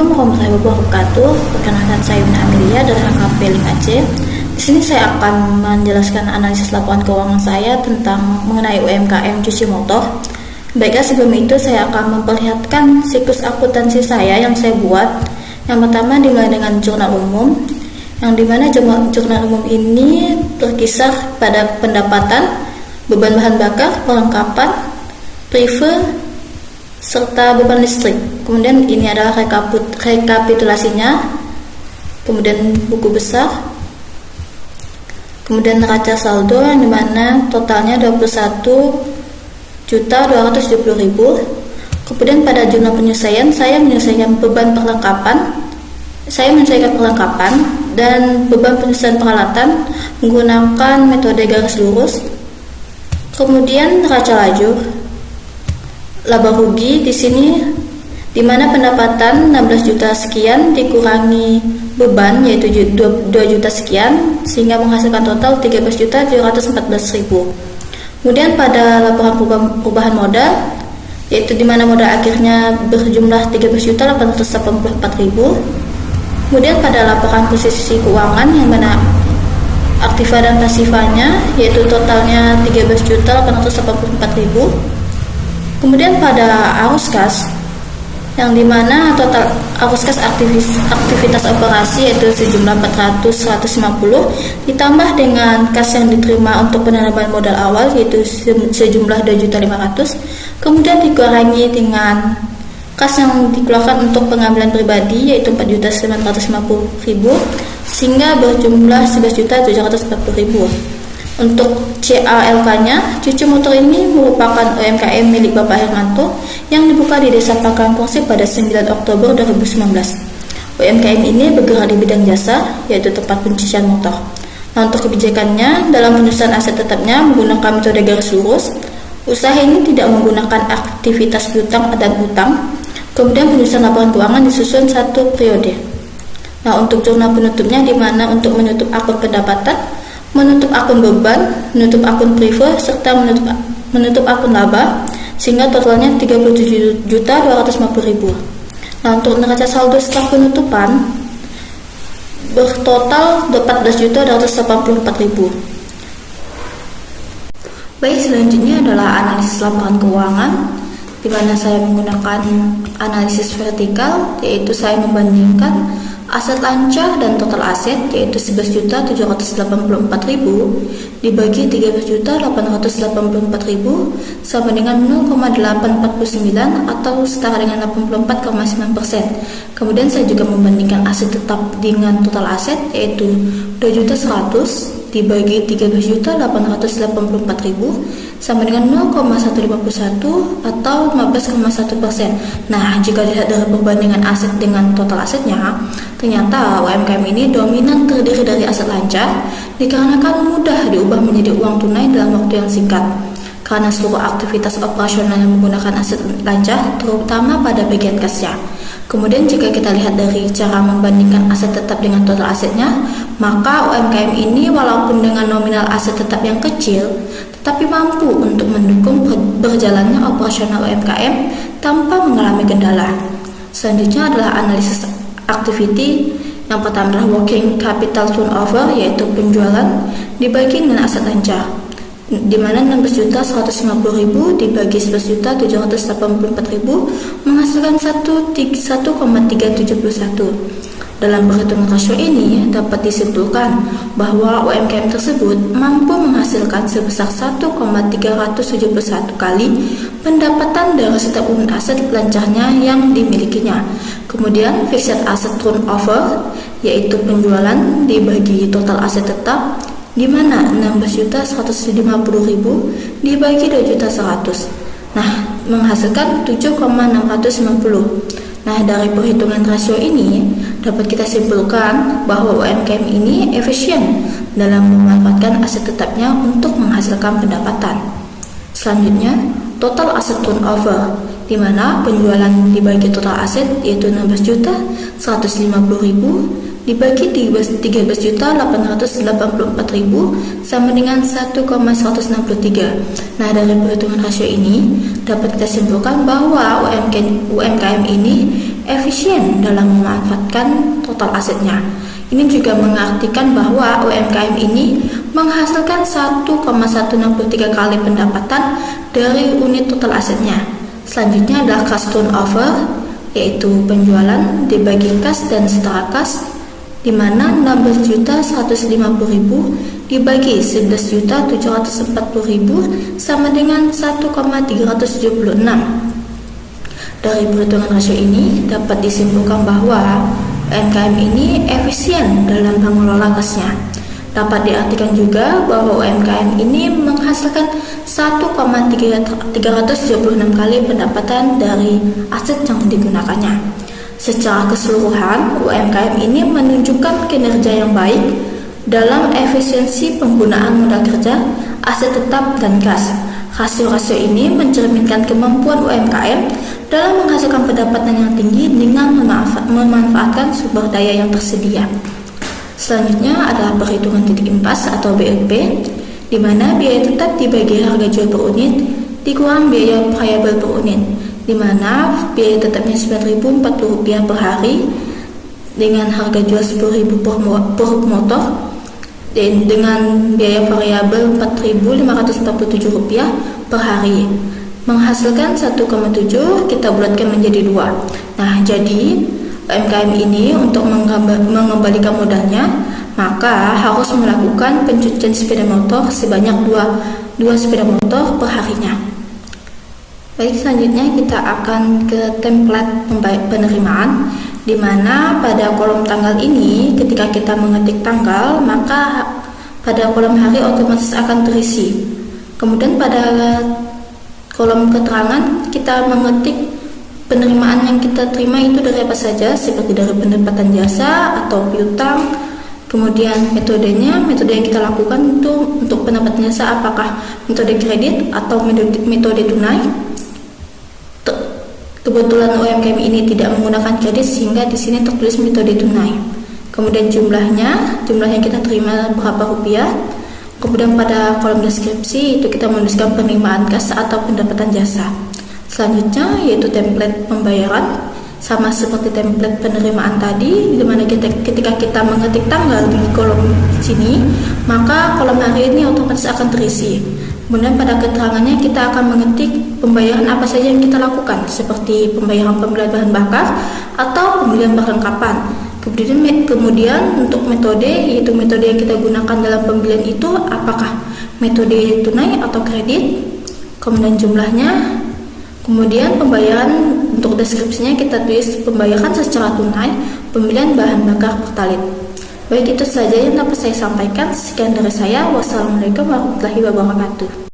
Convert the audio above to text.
Assalamualaikum warahmatullahi wabarakatuh. Perkenalkan saya Yuna Amelia dari HKP 5C. Di sini saya akan menjelaskan analisis laporan keuangan saya tentang mengenai UMKM cuci motor. Baiklah, sebelum itu saya akan memperlihatkan siklus akuntansi saya yang saya buat. Yang pertama dimulai dengan jurnal umum, yang dimana jurnal umum ini terkisah pada pendapatan, beban bahan bakar, perlengkapan, prive, serta beban listrik. Kemudian ini adalah rekapitulasinya, kemudian buku besar, kemudian neraca saldo yang dimana totalnya 21.270.000. Kemudian pada jurnal penyelesaian saya menyelesaikan beban perlengkapan, dan beban penyelesaian peralatan menggunakan metode garis lurus. Kemudian neraca lajur, laba rugi di sini di mana pendapatan 16 juta sekian dikurangi beban yaitu 2 juta sekian sehingga menghasilkan total 13.714.000. Kemudian pada laporan perubahan modal yaitu di mana modal akhirnya berjumlah 13.884.000. Kemudian pada laporan posisi keuangan yang mana aktiva dan pasifanya yaitu totalnya 13.884.000. Kemudian pada arus kas yang dimana total arus kas aktivitas operasi yaitu sejumlah 400.150 ditambah dengan kas yang diterima untuk penanaman modal awal yaitu sejumlah 2.500.000, kemudian dikurangi dengan kas yang dikeluarkan untuk pengambilan pribadi yaitu 4.950.000 sehingga berjumlah 11.740.000. Untuk CALK-nya, cuci motor ini merupakan UMKM milik Bapak Hermanto yang dibuka di Desa Pangkalan Kongsi pada 9 Oktober 2019. UMKM ini bergerak di bidang jasa, yaitu tempat pencucian motor. Nah, untuk kebijakannya, dalam penyusunan aset tetapnya menggunakan metode garis lurus. Usaha ini tidak menggunakan aktivitas piutang dan utang. Kemudian penyusunan laporan keuangan disusun satu periode. Nah, untuk jurnal penutupnya di mana untuk menutup akun pendapatan, menutup akun beban, menutup akun prive, serta menutup akun laba sehingga totalnya 37.250.000. Nah, untuk neraca saldo setelah penutupan bertotal 14.284.000. Baik, selanjutnya adalah analisis laporan keuangan di mana saya menggunakan analisis vertikal, yaitu saya membandingkan aset lancar dan total aset yaitu 11.784.000 dibagi 13.884.000 sama dengan 0,849 atau setara dengan 84,9%. Kemudian saya juga membandingkan aset tetap dengan total aset yaitu 2.100.000 dibagi 13.884.000 sama dengan 0,151 atau 15,1%. Nah, jika dilihat dari perbandingan aset dengan total asetnya, ternyata UMKM ini dominan terdiri dari aset lancar dikarenakan mudah diubah menjadi uang tunai dalam waktu yang singkat. Karena seluruh aktivitas operasional yang menggunakan aset lancar, terutama pada bagian kasnya. Kemudian jika kita lihat dari cara membandingkan aset tetap dengan total asetnya, maka UMKM ini walaupun dengan nominal aset tetap yang kecil, tetapi mampu untuk mendukung berjalannya operasional UMKM tanpa mengalami kendala. Selanjutnya adalah analisis activity. Yang pertama adalah working capital turnover, yaitu penjualan dibagi dengan aset lancar, di mana 16.150.000 dibagi 11.784.000 menghasilkan 1,371. Dalam perhitungan rasio ini dapat disimpulkan bahwa UMKM tersebut mampu menghasilkan sebesar 1,371 kali pendapatan dari setiap unit aset lancarnya yang dimilikinya. Kemudian fixed asset turnover yaitu penjualan dibagi total aset tetap, di mana 16.150.000 dibagi 2.100.000. Nah, menghasilkan 7,690. Nah, dari perhitungan rasio ini dapat kita simpulkan bahwa UMKM ini efisien dalam memanfaatkan aset tetapnya untuk menghasilkan pendapatan. Selanjutnya, total aset turnover, di mana penjualan dibagi total aset yaitu 16.150.000 dibagi 13.884.000 sama dengan 1,163. Nah, dari perhitungan rasio ini dapat kita simpulkan bahwa UMKM ini efisien dalam memanfaatkan total asetnya. Ini juga mengartikan bahwa UMKM ini menghasilkan 1,163 kali pendapatan dari unit total asetnya. Selanjutnya adalah cash turnover, yaitu penjualan dibagi kas dan setara kas, di mana 16.150.000 dibagi 11.740.000 sama dengan 1,376. Dari perhitungan rasio ini dapat disimpulkan bahwa UMKM ini efisien dalam mengelola kasnya. Dapat diartikan juga bahwa UMKM ini menghasilkan 1,376 kali pendapatan dari aset yang digunakannya. Secara keseluruhan, UMKM ini menunjukkan kinerja yang baik dalam efisiensi penggunaan modal kerja, aset tetap, dan kas. Rasio-rasio ini mencerminkan kemampuan UMKM dalam menghasilkan pendapatan yang tinggi dengan memanfaatkan sumber daya yang tersedia. Selanjutnya adalah perhitungan titik impas atau BLP, di mana biaya tetap dibagi harga jual per unit dikurang biaya variabel per unit, di mana biaya tetapnya Rp9.040 per hari dengan harga jual Rp10.000 per motor, dan dengan biaya variabel Rp4.547 per hari, menghasilkan 1,7 kita bulatkan menjadi 2. Nah, jadi UMKM ini untuk mengembalikan modalnya, maka harus melakukan pencucian sepeda motor sebanyak 2 sepeda motor per harinya. Baik, selanjutnya kita akan ke template penerimaan, di mana pada kolom tanggal ini ketika kita mengetik tanggal, maka pada kolom hari otomatis akan terisi. Kemudian pada kolom keterangan kita mengetik penerimaan yang kita terima itu dari apa saja, seperti dari pendapatan jasa atau piutang. Kemudian metode yang kita lakukan itu untuk pendapatan jasa, apakah metode kredit atau metode tunai. Kebetulan UMKM ini tidak menggunakan kredit sehingga di sini tertulis metode tunai. Kemudian jumlahnya kita terima berapa rupiah. Kemudian pada kolom deskripsi itu kita menuliskan penerimaan kas atau pendapatan jasa. Selanjutnya yaitu template pembayaran, sama seperti template penerimaan tadi, di mana ketika kita mengetik tanggal di kolom sini, maka kolom hari ini otomatis akan terisi. Kemudian pada keterangannya kita akan mengetik pembayaran apa saja yang kita lakukan, seperti pembayaran pembelian bahan bakar atau pembelian perlengkapan. Kemudian untuk metode, yaitu metode yang kita gunakan dalam pembelian itu apakah metode tunai atau kredit, kemudian jumlahnya. Kemudian pembayaran untuk deskripsinya kita tulis pembayaran secara tunai, pembelian bahan bakar pertalit. Baik, itu saja yang dapat saya sampaikan. Sekian dari saya. Wassalamualaikum warahmatullahi wabarakatuh.